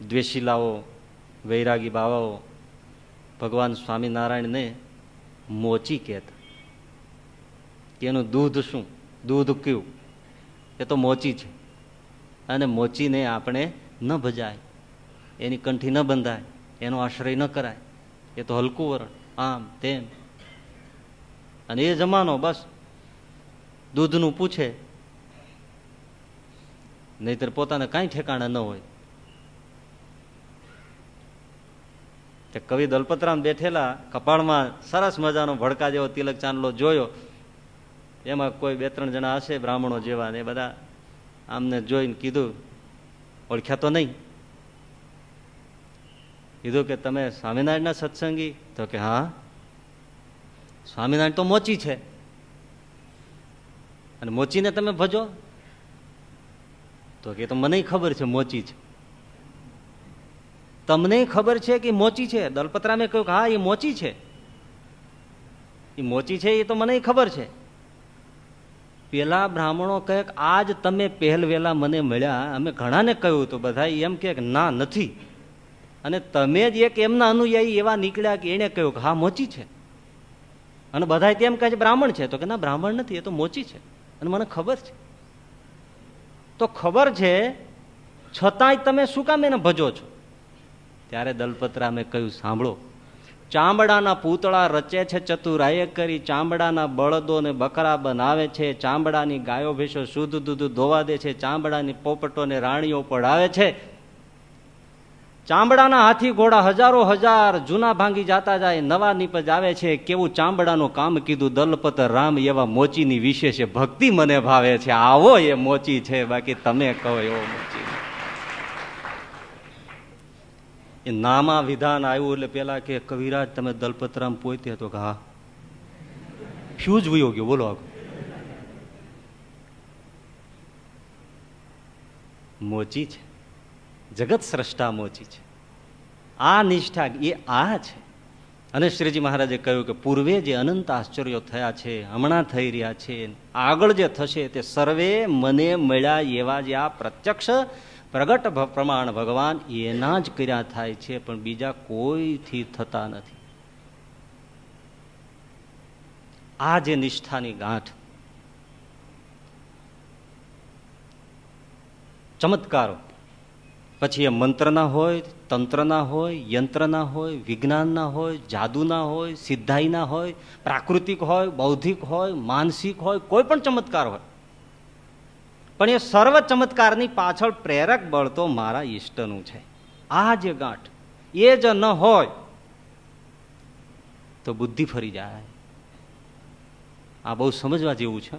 દ્વેષીલાઓ, વૈરાગી બાવાઓ ભગવાન સ્વામિનારાયણને મોચી કહેતા કે એનું દૂધ શું, દૂધ કયું, એ તો મોચી છે. અને મોચીને આપણે ન ભજાય, એની કંઠી ન બંધાય, એનો આશ્રય ન કરાય, એ તો હલકું વરણ, આમ તેમ. અને એ જમાનો બસ દૂધનું પૂછે, નહીતર પોતાને કાંઈ ઠેકાણા ન હોય. તે કવિ દલપતરામ બેઠેલા, કપાળમાં સરસ મજાનો ભડકા જેવો તિલક ચાંદલો જોયો. એમાં કોઈ 2-3 જણા હશે બ્રાહ્મણો જેવા, ને બધા આમને જોઈને કીધું, ઓળખ્યા તો નહીં? કીધું કે તમે સ્વામિનારાયણના સત્સંગી? તો કે હા, સ્વામિનારાયણ તો મોચી છે, અને મોચીને તમે ભજો? તો કે તો મને ખબર છે મોચી છે. તમને ખબર છે કે મોચી છે? દલપતરામે કહ્યું કે હા, એ મોચી છે, એ મોચી છે, એ તો મને ખબર છે. પેલા બ્રાહ્મણો કહે આજ તમે પહેલ વેલા મને મળ્યા, અમે ઘણાને કહ્યું તો બધા એમ કે ના નથી, અને તમે જ એક એમના અનુયાયી એવા નીકળ્યા કે એને કહ્યું કે હા મોચી છે. અને બધા તેમ કહે છે બ્રાહ્મણ છે, તો કે ના બ્રાહ્મણ નથી, એ તો મોચી છે, અને મને ખબર છે. તો ખબર છે છતાંય તમે શું કામ એને ભજો છો? ત્યારે દલપતરામે કહ્યું, સાંભળો, ચામડાના પૂતળા રચે છે ચતુરાએ કરી, ચામડાના બળદો ને બકરા બનાવે છે, ચામડાની ગાયો ભેંસો શુદ્ધ દૂધ ધોવા દે છે, ચામડાની પોપટોને રાણીઓ પડાવે છે, ચામડાના હાથી ઘોડા હજારો હજાર જૂના ભાંગી જાતા જાય, નવા નીપજ આવે છે. કેવું ચામડાનું કામ કીધું દલપત રામ, એવા મોચીની વિશેષ ભક્તિ મને ભાવે છે. આવો એ મોચી છે, બાકી તમે કહો એવો મોચી. એ નામા વિધાન આવ્યું એટલે પેલા કે કવિરાજ તમે દલપતરામ પોતે હતો કે હા. ફ્યુઝ વયો ગયો, બોલો. મોચી છે, જગત સ્રષ્ટા મોચી છે. આ નિષ્ઠા એ આ છે. અને શ્રીજી મહારાજે કહ્યું કે પૂર્વે જે અનંત આશ્ચર્યો થયા છે, હમણાં થઈ રહ્યા છે, આગળ જે થશે તે સર્વે મને મળ્યા એવા જે આ પ્રત્યક્ષ પ્રગટ પ્રમાણ ભગવાન એના જ કર્યા થાય છે, પણ બીજા કોઈથી થતા નથી. આ જે નિષ્ઠાની ગાંઠ, ચમત્કારો પછી એ મંત્રના હોય, તંત્રના હોય, યંત્રના હોય, વિજ્ઞાનના હોય, જાદુના હોય, સિદ્ધાઈના હોય, પ્રાકૃતિક હોય, બૌદ્ધિક હોય, માનસિક હોય, કોઈ પણ ચમત્કાર હોય, પણ એ સર્વ ચમત્કારની પાછળ પ્રેરક બળ તો મારા ઈષ્ટનું છે. આ જે ગાંઠ એ જ ન હોય તો બુદ્ધિ ફરી જાય. આ બહુ સમજવા જેવું છે.